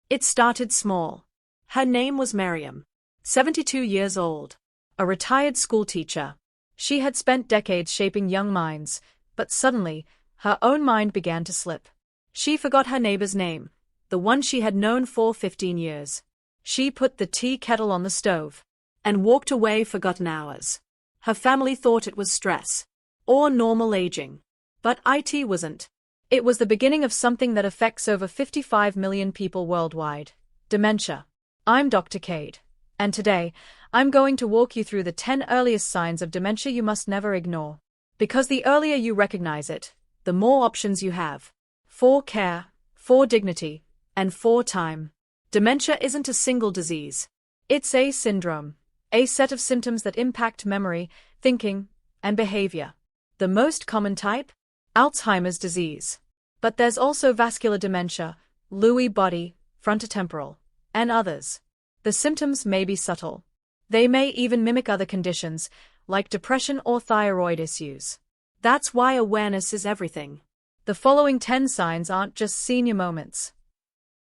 It started small. Her name was Miriam, 72 years old, a retired schoolteacher. She had spent decades shaping young minds, but suddenly, her own mind began to slip. She forgot her neighbor's name, the one she had known for 15 years. She put the tea kettle on the stove and walked away forgotten hours. Her family thought it was stress or normal aging. But it wasn't. It was the beginning of something that affects over 55 million people worldwide: dementia. I'm Dr. Kade, and today, I'm going to walk you through the 10 earliest signs of dementia you must never ignore. Because the earlier you recognize it, the more options you have. For care, for dignity, and for time. Dementia isn't a single disease. It's a syndrome, a set of symptoms that impact memory, thinking, and behavior. The most common type? Alzheimer's disease. But there's also vascular dementia, Lewy body, frontotemporal, and others. The symptoms may be subtle. They may even mimic other conditions, like depression or thyroid issues. That's why awareness is everything. The following 10 signs aren't just senior moments.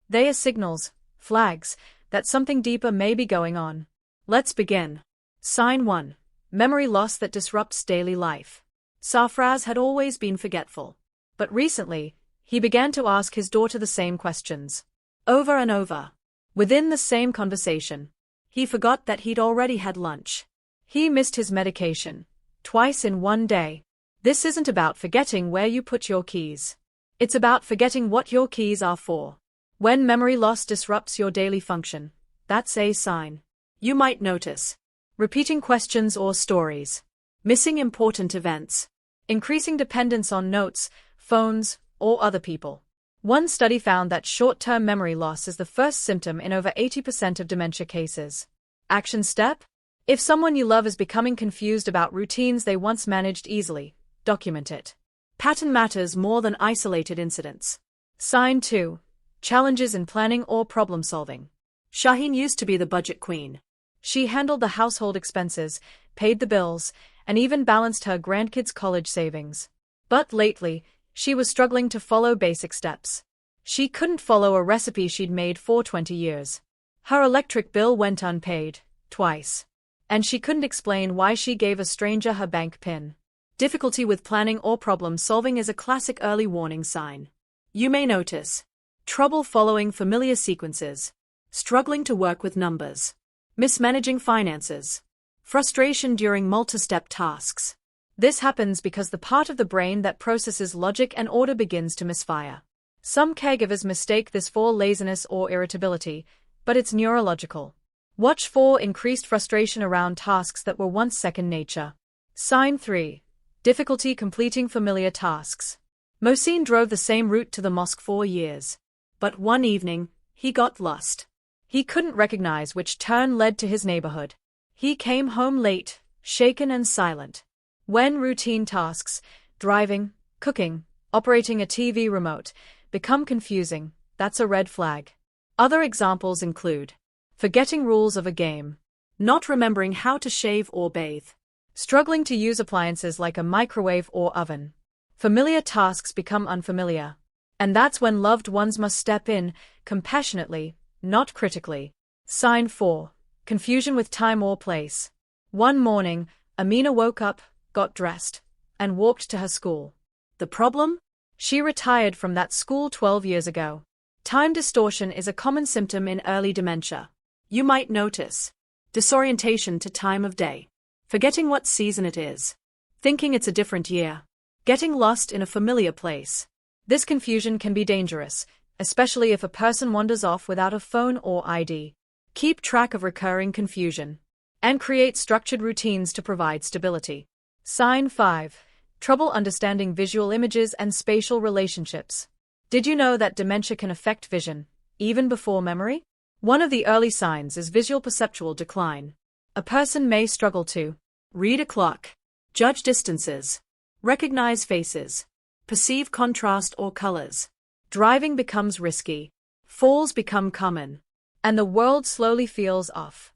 They are signals, flags, that something deeper may be going on. Let's begin. Sign 1. Memory loss that disrupts daily life. Sarfraz had always been forgetful. But recently, he began to ask his daughter the same questions. Over and over. Within the same conversation. He forgot that he'd already had lunch. He missed his medication. Twice in one day. This isn't about forgetting where you put your keys. It's about forgetting what your keys are for. When memory loss disrupts your daily function, that's a sign. You might notice repeating questions or stories, missing important events, increasing dependence on notes, phones, or other people. One study found that short-term memory loss is the first symptom in over 80% of dementia cases. Action step? If someone you love is becoming confused about routines they once managed easily, document it. Pattern matters more than isolated incidents. Sign 2. Challenges in planning or problem solving. Shaheen used to be the budget queen. She handled the household expenses, paid the bills, and even balanced her grandkids' college savings. But lately, she was struggling to follow basic steps. She couldn't follow a recipe she'd made for 20 years. Her electric bill went unpaid, twice. And she couldn't explain why she gave a stranger her bank PIN. Difficulty with planning or problem solving is a classic early warning sign. You may notice trouble following familiar sequences, struggling to work with numbers, mismanaging finances, frustration during multi-step tasks. This happens because the part of the brain that processes logic and order begins to misfire. Some caregivers mistake this for laziness or irritability, but it's neurological. Watch for increased frustration around tasks that were once second nature. Sign 3. Difficulty completing familiar tasks. Mohsin drove the same route to the mosque for years. But one evening, he got lost. He couldn't recognize which turn led to his neighborhood. He came home late, shaken and silent. When routine tasks, driving, cooking, operating a TV remote, become confusing, that's a red flag. Other examples include forgetting rules of a game, not remembering how to shave or bathe, struggling to use appliances like a microwave or oven. Familiar tasks become unfamiliar. And that's when loved ones must step in, compassionately, not critically. Sign 4. Confusion with time or place. One morning, Amina woke up, got dressed, and walked to her school. The problem? She retired from that school 12 years ago. Time distortion is a common symptom in early dementia. You might notice disorientation to time of day, forgetting what season it is, thinking it's a different year, getting lost in a familiar place. This confusion can be dangerous, especially if a person wanders off without a phone or ID. Keep track of recurring confusion and create structured routines to provide stability. Sign 5. Trouble understanding visual images and spatial relationships. Did you know that dementia can affect vision, even before memory? One of the early signs is visual perceptual decline. A person may struggle to read a clock, judge distances, recognize faces, perceive contrast or colors. Driving becomes risky. Falls become common. And the world slowly feels off.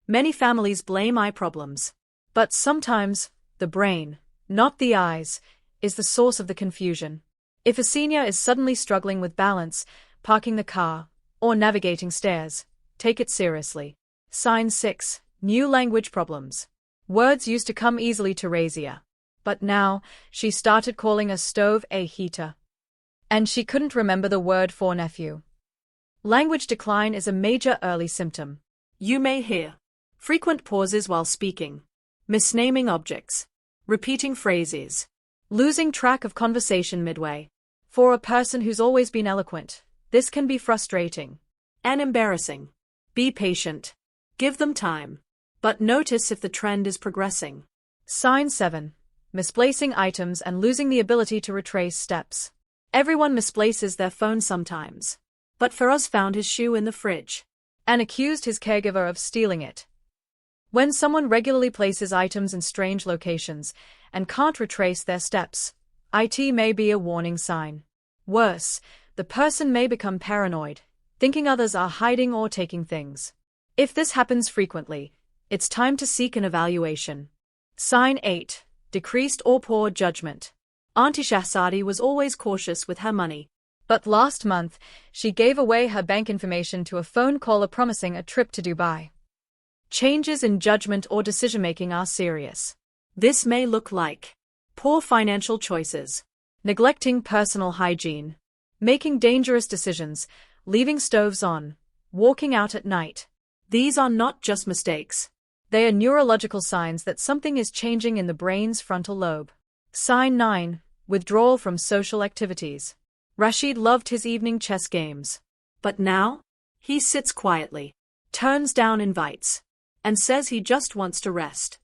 Many families blame eye problems. But sometimes, the brain, not the eyes, is the source of the confusion. If a senior is suddenly struggling with balance, parking the car, or navigating stairs, take it seriously. Sign 6. New language problems. Words used to come easily to Razia. But now, she started calling a stove a heater. And she couldn't remember the word for nephew. Language decline is a major early symptom. You may hear frequent pauses while speaking, misnaming objects, repeating phrases, losing track of conversation midway. For a person who's always been eloquent, this can be frustrating and embarrassing. Be patient. Give them time. But notice if the trend is progressing. Sign 7. Misplacing items and losing the ability to retrace steps. Everyone misplaces their phone sometimes. But Feroz found his shoe in the fridge and accused his caregiver of stealing it. When someone regularly places items in strange locations and can't retrace their steps, it may be a warning sign. Worse, the person may become paranoid, thinking others are hiding or taking things. If this happens frequently, it's time to seek an evaluation. Sign 8. Decreased or poor judgment. Auntie Shahzadi was always cautious with her money. But last month, she gave away her bank information to a phone caller promising a trip to Dubai. Changes in judgment or decision-making are serious. This may look like poor financial choices, neglecting personal hygiene, making dangerous decisions, leaving stoves on, walking out at night. These are not just mistakes. They are neurological signs that something is changing in the brain's frontal lobe. Sign 9. Withdrawal from social activities. Rashid loved his evening chess games. But now, he sits quietly, turns down invites, and says he just wants to rest.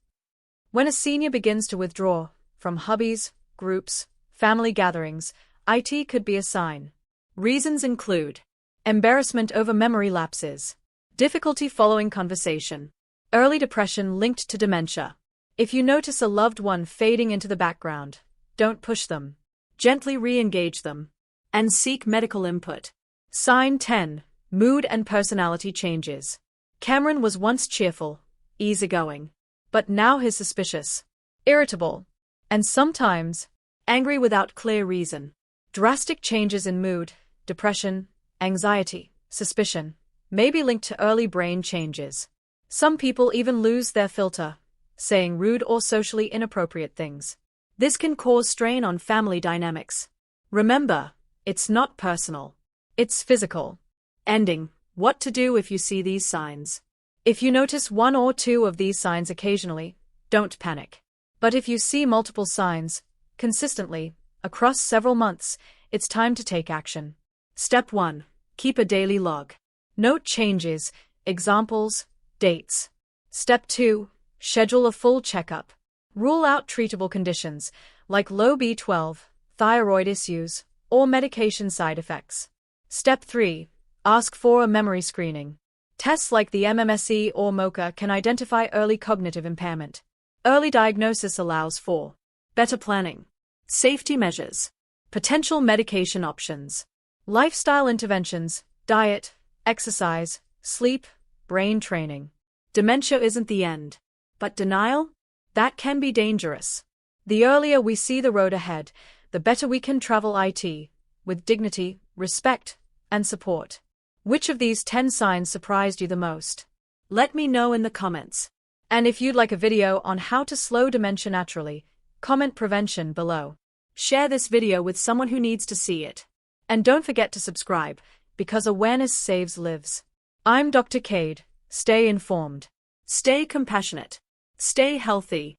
When a senior begins to withdraw from hobbies, groups, family gatherings, it could be a sign. Reasons include embarrassment over memory lapses, difficulty following conversation, early depression linked to dementia. If you notice a loved one fading into the background, don't push them. Gently re-engage them and seek medical input. Sign 10. Mood and personality changes. Cameron was once cheerful, easygoing, but now he's suspicious, irritable, and sometimes angry without clear reason. Drastic changes in mood, depression, anxiety, suspicion may be linked to early brain changes. Some people even lose their filter, saying rude or socially inappropriate things. This can cause strain on family dynamics. Remember, it's not personal. It's physical. Ending. What to do if you see these signs. If you notice one or two of these signs occasionally, don't panic. But if you see multiple signs, consistently, across several months, it's time to take action. Step 1. Keep a daily log. Note changes, examples, dates. Step 2. Schedule a full checkup. Rule out treatable conditions, like low B12, thyroid issues, or medication side effects. Step 3. Ask for a memory screening. Tests like the MMSE or MOCA can identify early cognitive impairment. Early diagnosis allows for better planning, safety measures, potential medication options, lifestyle interventions, diet, exercise, sleep, brain training. Dementia isn't the end, but denial? That can be dangerous. The earlier we see the road ahead, the better we can travel it, with dignity, respect, and support. Which of these 10 signs surprised you the most? Let me know in the comments. And if you'd like a video on how to slow dementia naturally, comment prevention below. Share this video with someone who needs to see it. And don't forget to subscribe, because awareness saves lives. I'm Dr. Kade. Stay informed. Stay compassionate. Stay healthy.